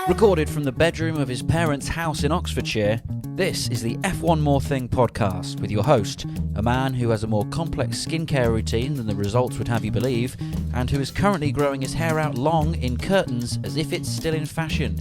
Recorded from the bedroom of his parents' house in Oxfordshire, this is the F1MoreThing podcast with your host, a man who has a more complex skincare routine than the results would have you believe, and who is currently growing his hair out long in curtains as if it's still in fashion.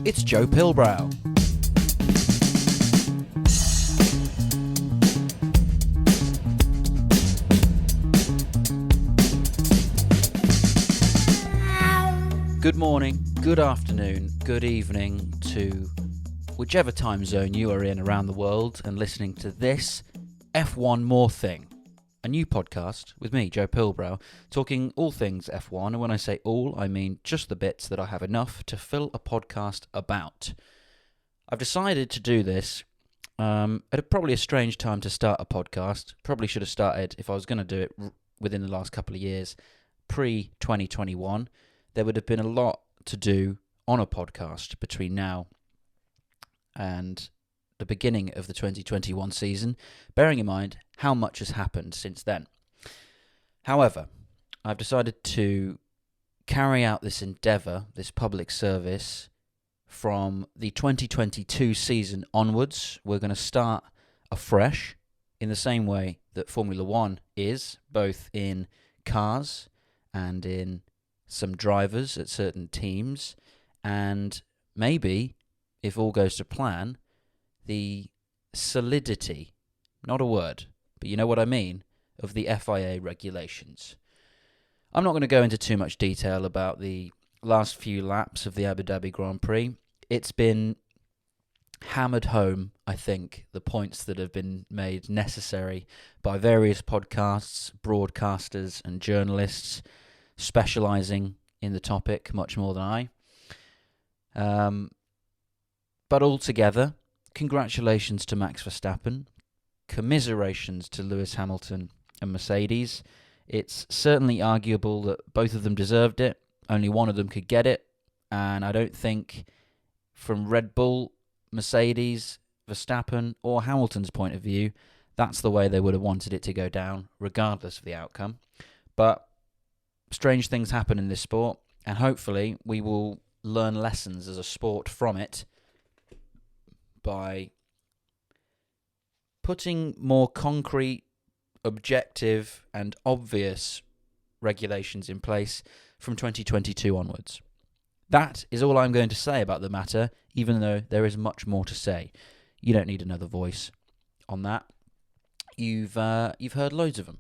It's Joe Pilbrow. Good morning, good afternoon, good evening to whichever time zone you are in around the world and listening to this F1MoreThing, a new podcast with me, Joe Pilbrow, talking all things F1, and when I say all, I mean just the bits that I have enough to fill a podcast about. I've decided to do this at probably a strange time to start a podcast. Probably should have started, if I was going to do it within the last couple of years, pre-2021. There would have been a lot to do on a podcast between now and the beginning of the 2021 season, bearing in mind how much has happened since then. However, I've decided to carry out this endeavour, this public service, from the 2022 season onwards. We're going to start afresh in the same way that Formula One is, both in cars and in some drivers at certain teams, and maybe, if all goes to plan, the solidity, not a word, but you know what I mean, of the FIA regulations. I'm not going to go into too much detail about the last few laps of the Abu Dhabi Grand Prix. It's been hammered home, I think, the points that have been made necessary by various podcasts, broadcasters and journalists specialising in the topic much more than I. But altogether, congratulations to Max Verstappen, commiserations to Lewis Hamilton and Mercedes. It's certainly arguable that both of them deserved it, only one of them could get it, and I don't think from Red Bull, Mercedes, Verstappen or Hamilton's point of view, that's the way they would have wanted it to go down, regardless of the outcome. But strange things happen in this sport, and hopefully we will learn lessons as a sport from it by putting more concrete, objective and obvious regulations in place from 2022 onwards. That is all I'm going to say about the matter, even though there is much more to say. You don't need another voice on that. You've heard loads of them.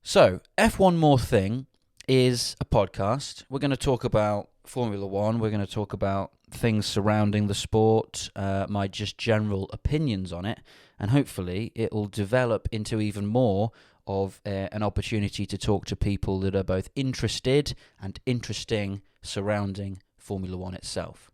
So, F1MoreThing is a podcast. We're going to talk about Formula One. We're going to talk about things surrounding the sport, my just general opinions on it, and hopefully it will develop into even more of an opportunity to talk to people that are both interested and interesting surrounding Formula One itself.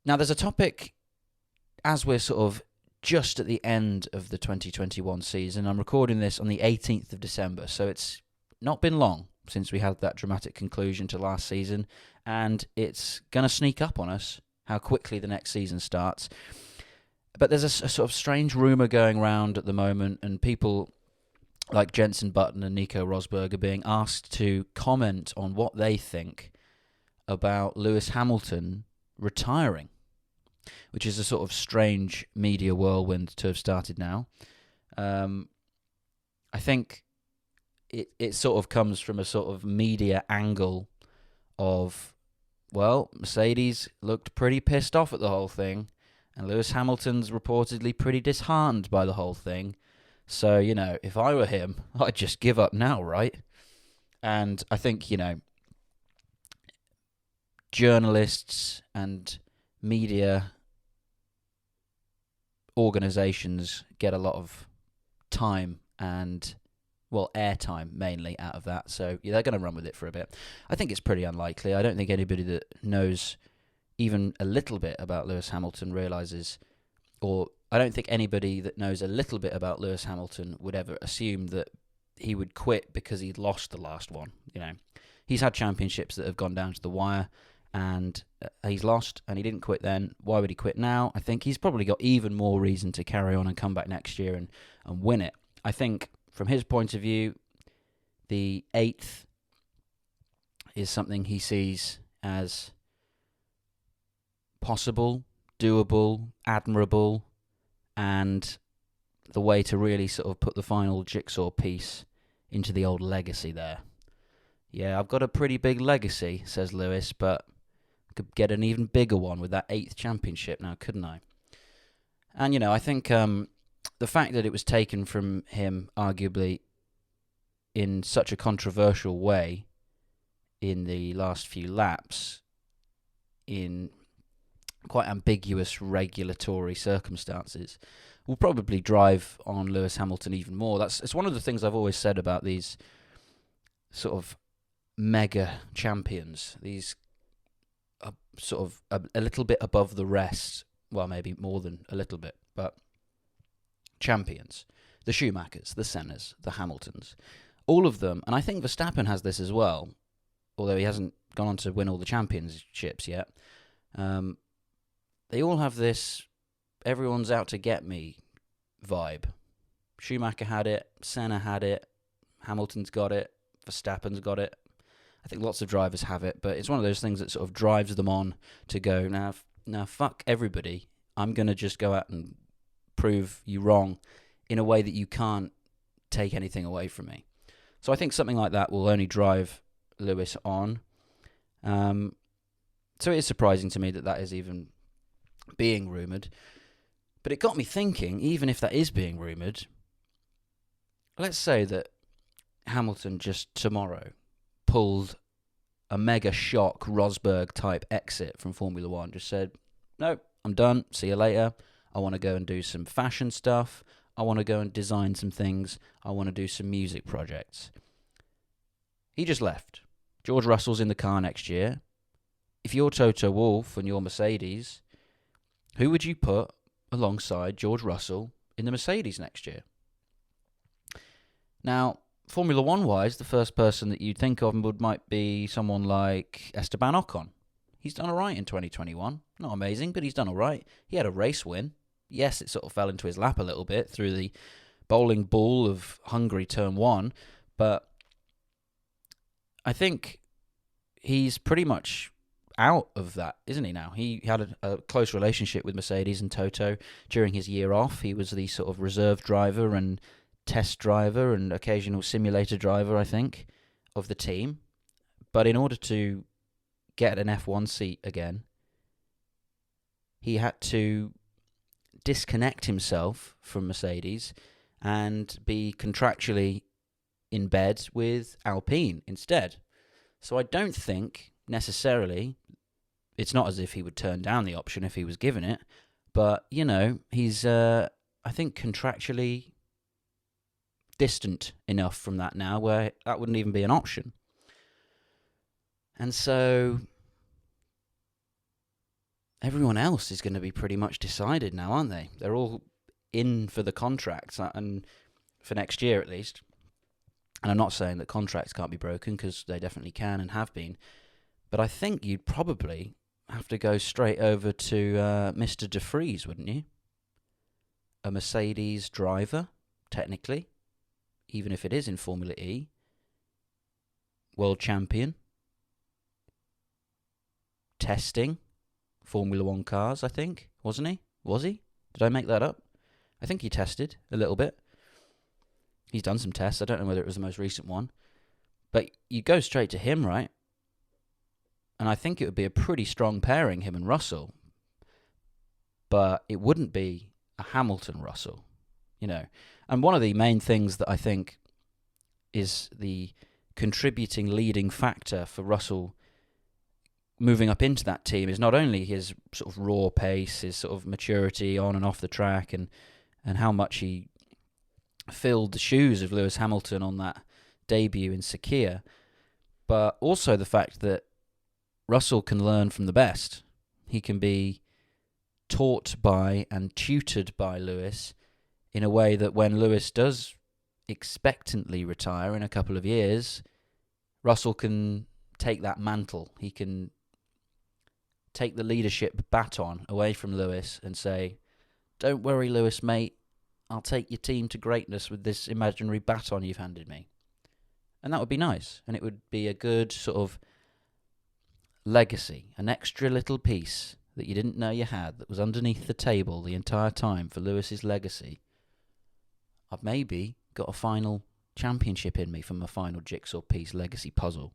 Now, there's a topic, as we're sort of just at the end of the 2021 season. I'm recording this on the 18th of December, so it's not been long since we had that dramatic conclusion to last season, and it's going to sneak up on us how quickly the next season starts. But there's a sort of strange rumour going around at the moment, and people like Jenson Button and Nico Rosberg are being asked to comment on what they think about Lewis Hamilton retiring, which is a sort of strange media whirlwind to have started now. I think it sort of comes from a sort of media angle of, well, Mercedes looked pretty pissed off at the whole thing, and Lewis Hamilton's reportedly pretty disheartened by the whole thing. So, you know, if I were him, I'd just give up now, right? And I think, you know, journalists and media organisations get a lot of time and, well, airtime mainly out of that. So yeah, they're going to run with it for a bit. I think it's pretty unlikely. I don't think anybody that knows even a little bit about Lewis Hamilton realises, or I don't think anybody that knows a little bit about Lewis Hamilton would ever assume that he would quit because he'd lost the last one. You know, he's had championships that have gone down to the wire, and he's lost, and he didn't quit then. Why would he quit now? I think he's probably got even more reason to carry on and come back next year and win it. I think from his point of view, the 8th is something he sees as possible, doable, admirable, and the way to really sort of put the final jigsaw piece into the old legacy there. Yeah, I've got a pretty big legacy, says Lewis, but I could get an even bigger one with that 8th championship now, couldn't I? And, I think the fact that it was taken from him, arguably, in such a controversial way in the last few laps, in quite ambiguous regulatory circumstances, will probably drive on Lewis Hamilton even more. It's one of the things I've always said about these sort of mega champions, these sort of a little bit above the rest, well, maybe more than a little bit, but champions, the Schumachers, the Sennas, the Hamiltons, all of them, and I think Verstappen has this as well, although he hasn't gone on to win all the championships yet. They all have this everyone's out to get me vibe. Schumacher had it, Senna had it, Hamilton's got it, Verstappen's got it. I think lots of drivers have it, but it's one of those things that sort of drives them on to go, now fuck everybody. I'm going to just go out and prove you wrong in a way that you can't take anything away from me. So I think something like that will only drive Lewis on. So it is surprising to me that is even being rumoured. But it got me thinking, even if that is being rumoured, let's say that Hamilton just tomorrow pulled a mega shock Rosberg type exit from Formula One, just said, no, I'm done, see you later. I want to go and do some fashion stuff. I want to go and design some things. I want to do some music projects. He just left. George Russell's in the car next year. If you're Toto Wolff and you're Mercedes, who would you put alongside George Russell in the Mercedes next year? Now, Formula One-wise, the first person that you'd think of might be someone like Esteban Ocon. He's done all right in 2021. Not amazing, but he's done all right. He had a race win. Yes, it sort of fell into his lap a little bit through the bowling ball of Hungary Turn 1, but I think he's pretty much out of that, isn't he now? He had a close relationship with Mercedes and Toto during his year off. He was the sort of reserve driver and test driver and occasional simulator driver, I think, of the team. But in order to get an F1 seat again, he had to disconnect himself from Mercedes and be contractually in bed with Alpine instead. So I don't think necessarily, it's not as if he would turn down the option if he was given it, but, he's, I think, contractually distant enough from that now where that wouldn't even be an option. And so everyone else is going to be pretty much decided now, aren't they? They're all in for the contracts, and for next year at least. And I'm not saying that contracts can't be broken, because they definitely can and have been. But I think you'd probably have to go straight over to Mr. De Vries, wouldn't you? A Mercedes driver, technically, even if it is in Formula E. World champion. Testing Formula One cars, I think. Wasn't he? Was he? Did I make that up? I think he tested a little bit. He's done some tests. I don't know whether it was the most recent one. But you go straight to him, right? And I think it would be a pretty strong pairing, him and Russell. But it wouldn't be a Hamilton-Russell, And one of the main things that I think is the contributing leading factor for Russell moving up into that team is not only his sort of raw pace, his sort of maturity on and off the track, and how much he filled the shoes of Lewis Hamilton on that debut in Sakhir, but also the fact that Russell can learn from the best. He can be taught by and tutored by Lewis in a way that when Lewis does expectantly retire in a couple of years, Russell can take that mantle. He can take the leadership baton away from Lewis and say, don't worry, Lewis, mate, I'll take your team to greatness with this imaginary baton you've handed me. And that would be nice. And it would be a good sort of legacy, an extra little piece that you didn't know you had that was underneath the table the entire time for Lewis's legacy, I've maybe got a final championship in me from a final jigsaw piece legacy puzzle.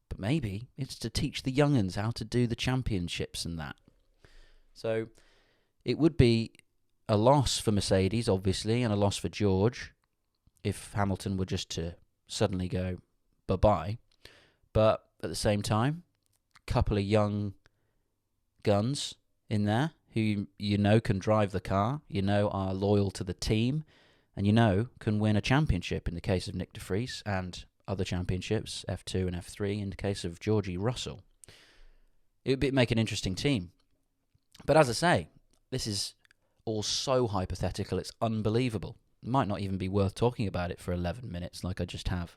But maybe it's to teach the young'uns how to do the championships and that. So it would be a loss for Mercedes, obviously, and a loss for George if Hamilton were just to suddenly go bye-bye. But at the same time, a couple of young guns in there who you know can drive the car, you know are loyal to the team, and you know can win a championship in the case of Nick de Vries, and other championships, F2 and F3, in the case of Georgie Russell. It would make an interesting team. But as I say, this is all so hypothetical, it's unbelievable. It might not even be worth talking about it for 11 minutes like I just have.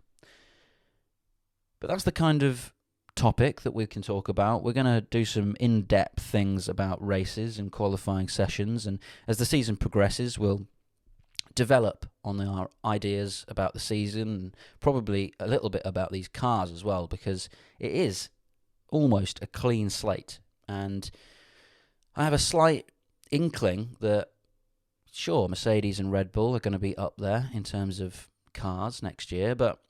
But that's the kind of topic that we can talk about. We're going to do some in-depth things about races and qualifying sessions, and as the season progresses, we'll develop on our ideas about the season and probably a little bit about these cars as well, because it is almost a clean slate. And I have a slight inkling that, sure, Mercedes and Red Bull are going to be up there in terms of cars next year, but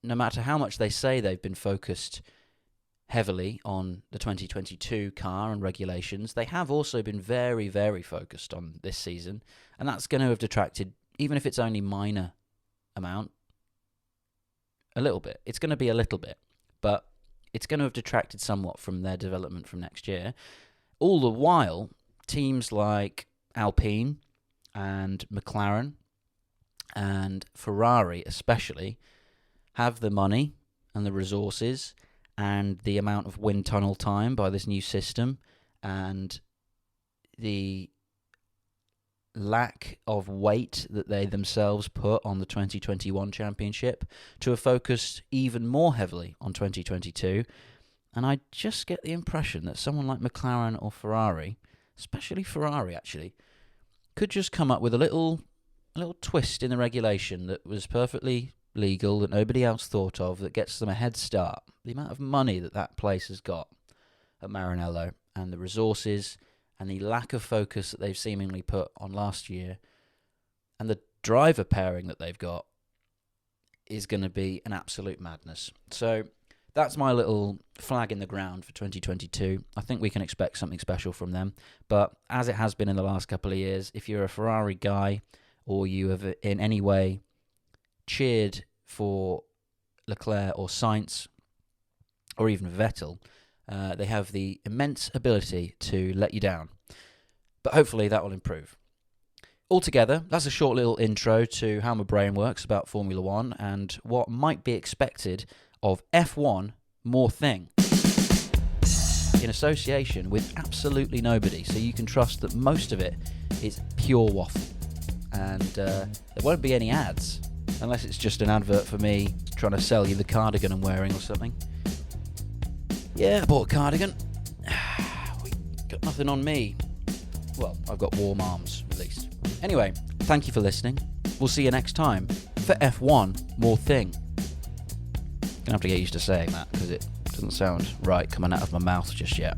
no matter how much they say they've been focused heavily on the 2022 car and regulations, they have also been very, very focused on this season, and that's going to have detracted, even if it's only minor amount, a little bit. It's going to be a little bit, but it's going to have detracted somewhat from their development from next year. All the while, teams like Alpine and McLaren and Ferrari especially have the money and the resources and the amount of wind tunnel time by this new system and the lack of weight that they themselves put on the 2021 championship to have focused even more heavily on 2022. And I just get the impression that someone like McLaren or Ferrari, especially Ferrari actually, could just come up with a little twist in the regulation that was perfectly legal, that nobody else thought of, that gets them a head start. The amount of money that place has got at Maranello, and the resources, and the lack of focus that they've seemingly put on last year, and the driver pairing that they've got, is going to be an absolute madness. So that's my little flag in the ground for 2022. I think we can expect something special from them. But as it has been in the last couple of years, if you're a Ferrari guy, or you have in any way cheered for Leclerc or Sainz, or even Vettel, they have the immense ability to let you down. But hopefully that will improve. Altogether, that's a short little intro to how my brain works about Formula One and what might be expected of F1MoreThing, in association with absolutely nobody, so you can trust that most of it is pure waffle. And there won't be any ads, unless it's just an advert for me trying to sell you the cardigan I'm wearing or something. Yeah, I bought a cardigan. Got nothing on me. Well, I've got warm arms, at least. Anyway, thank you for listening. We'll see you next time for F1MoreThing. Gonna have to get used to saying that, because it doesn't sound right coming out of my mouth just yet.